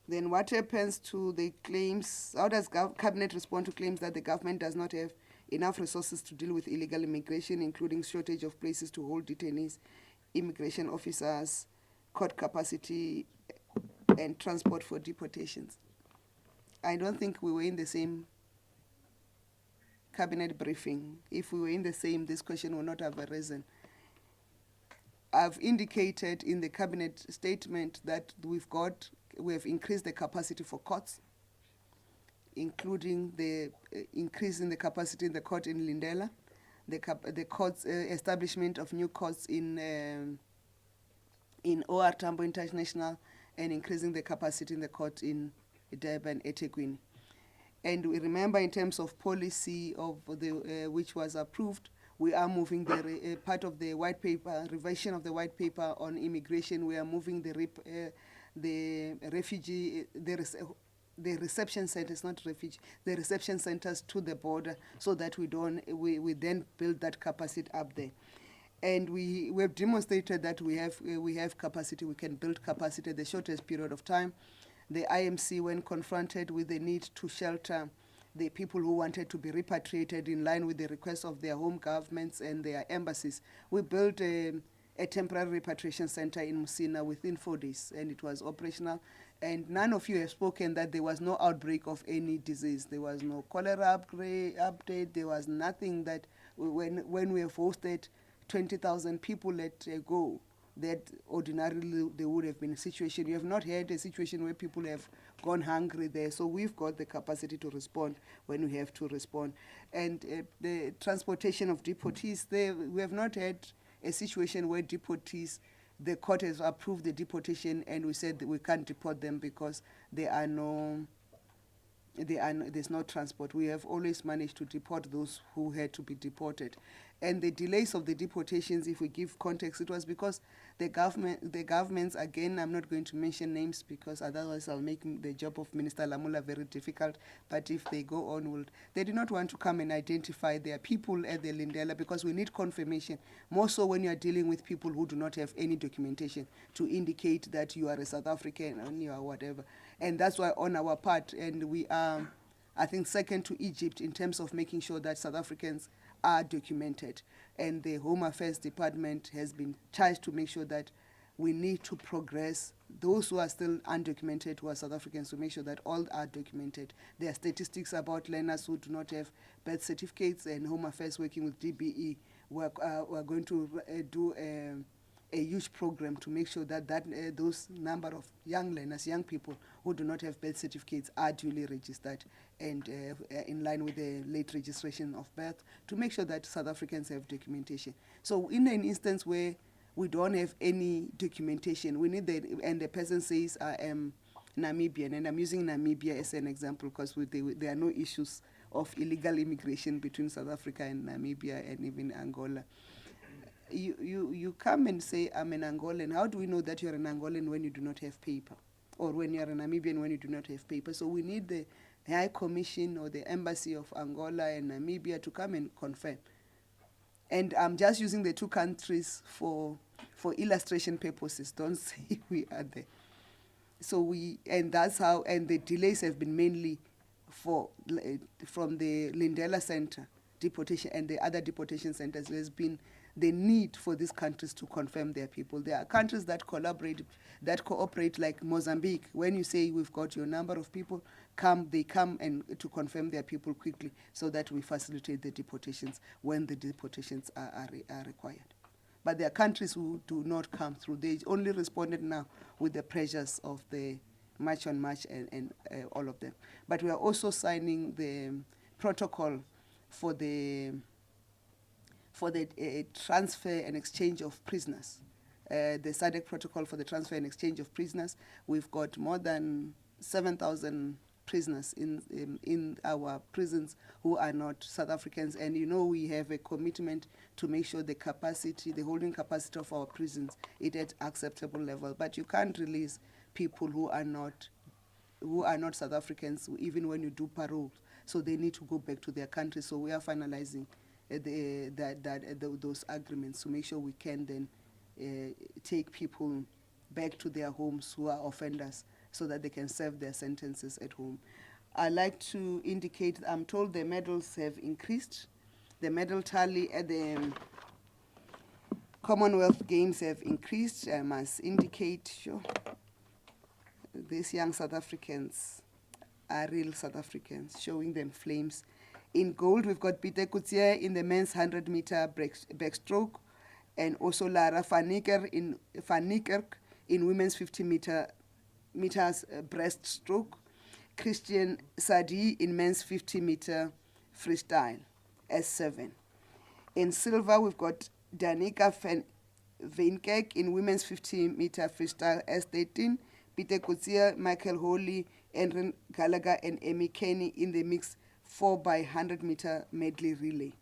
Then what happens to the claims? How does Cabinet respond to claims that the government does not have enough resources to deal with illegal immigration, including shortage of places to hold detainees, immigration officers, court capacity, and transport for deportations? I don't think we were in the same cabinet briefing. If we were in the same, this question would not have arisen. I've indicated in the cabinet statement that we have increased the capacity for courts, including the increase in the capacity in the court in Lindela, the courts establishment of new courts in OR Tambo International, and increasing the capacity in the court in Durban, eThekwini. And we remember, in terms of policy of the which was approved, we are moving the part of the white paper, revision of the white paper on immigration. We are moving the refugee, the reception centers, not refugee, the reception centers to the border, so that we then build that capacity up there. And we have demonstrated that we have capacity. We can build capacity at the shortest period of time. The IMC, when confronted with the need to shelter the people who wanted to be repatriated in line with the requests of their home governments and their embassies, we built a temporary repatriation center in Musina within 4 days, and it was operational. And none of you have spoken that there was no outbreak of any disease. There was no cholera update. There was nothing that when we have hosted 20,000 people let go, that ordinarily there would have been a situation. You have not had a situation where people have gone hungry there. So we've got the capacity to respond when we have to respond. And the transportation of deportees, we have not had a situation where deportees, the court has approved the deportation and we said that we can't deport them because there's no transport. We have always managed to deport those who had to be deported. And the delays of the deportations, if we give context, it was because the governments, again, I'm not going to mention names because otherwise I'll make the job of Minister Lamula very difficult, but if they go on, they do not want to come and identify their people at the Lindela because we need confirmation, more so when you are dealing with people who do not have any documentation to indicate that you are a South African and you are whatever. And that's why on our part, and we are, I think, second to Egypt in terms of making sure that South Africans are documented. And the Home Affairs Department has been charged to make sure that we need to progress those who are still undocumented, who are South Africans, to make sure that all are documented. There are statistics about learners who do not have birth certificates, and Home Affairs, working with DBE, we're going to do a huge program to make sure that those number of young learners, young people who do not have birth certificates are duly registered and in line with the late registration of birth, to make sure that South Africans have documentation. So in an instance where we don't have any documentation, we need and the person says, I am Namibian, and I'm using Namibia as an example because there are no issues of illegal immigration between South Africa and Namibia and even Angola. You come and say, I'm an Angolan. How do we know that you're an Angolan when you do not have paper? Or when you're a Namibian when you do not have paper? So we need the High Commission or the Embassy of Angola and Namibia to come and confirm. And I'm just using the two countries for illustration purposes. Don't say we are there. So and that's how, and the delays have been mainly from the Lindela Center deportation and the other deportation centers. There's been the need for these countries to confirm their people. There are countries that cooperate like Mozambique. When you say we've got your number of people, they come and to confirm their people quickly so that we facilitate the deportations when the deportations are required. But there are countries who do not come through. They only responded now with the pressures of the March on March and all of them. But we are also signing the protocol for the transfer and exchange of prisoners, the SADC protocol for the transfer and exchange of prisoners. We've got more than 7,000 prisoners in our prisons who are not South Africans, and we have a commitment to make sure the holding capacity of our prisons is at acceptable level. But you can't release people who are not South Africans even when you do parole, so they need to go back to their country. So we are finalizing those agreements to make sure we can then take people back to their homes who are offenders, so that they can serve their sentences at home. I like to indicate, I'm told the medals have increased. The medal tally at the Commonwealth Games have increased. I must indicate, sure, these young South Africans are real South Africans, showing them flames. In gold, we've got Peter Coetzee in the men's 100-meter backstroke, and also Lara van Niekerk in women's 50 meters breaststroke. Christian Sadi in men's 50-meter freestyle, S7. In silver, we've got Danica van Veenkerk in women's 50-meter freestyle, S13. Peter Coetzee, Michael Hawley, Andrew Gallagher, and Amy Kenny in the mixed 4x100-meter medley relay.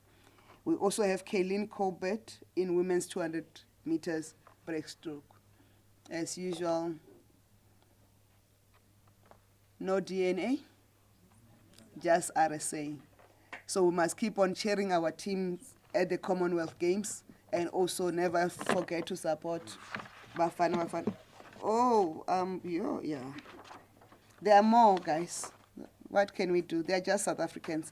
We also have Kaylin Colbert in women's 200 meters breaststroke. As usual, no DNA, just RSA. So we must keep on cheering our teams at the Commonwealth Games, and also never forget to support Bafana. Oh, yeah. There are more, guys. What can we do? They're just South Africans.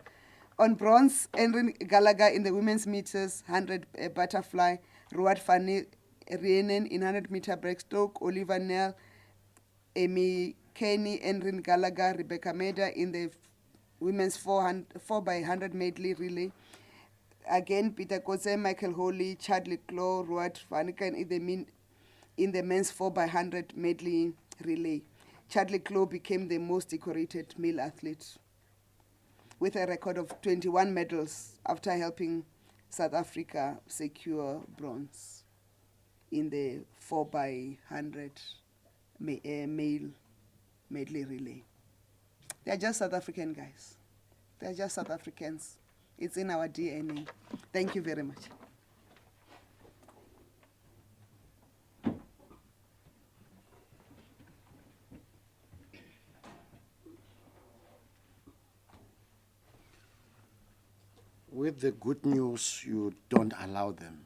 On bronze, Andrew Gallagher in the women's meters 100 butterfly, Ruud van Reenen in 100-meter breaststroke, Oliver Nel, Amy Kenny, Andrew Gallagher, Rebecca Meda in the women's 4x100 medley relay. Again, Peter Coetzee, Michael Hawley, Chadley Claw, Ruud van Reenen in the men's 4x100 medley relay. Chadley Claw became the most decorated male athlete with a record of 21 medals after helping South Africa secure bronze in the 4x100 male medley relay. They're just South African guys. They're just South Africans. It's in our DNA. Thank you very much. With the good news, you don't allow them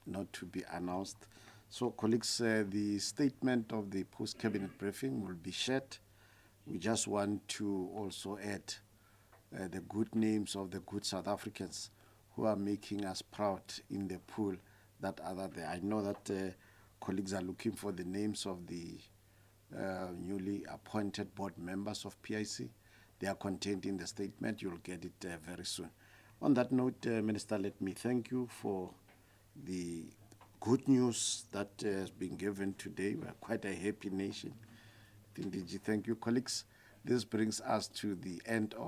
not to be announced. So, colleagues, the statement of the post-cabinet briefing will be shared. We just want to also add the good names of the good South Africans who are making us proud in the pool that are there. I know that colleagues are looking for the names of the newly appointed board members of PIC. They are contained in the statement. You'll get it very soon. On that note, Minister, let me thank you for the good news that has been given today. We're quite a happy nation. Thank you, colleagues. This brings us to the end of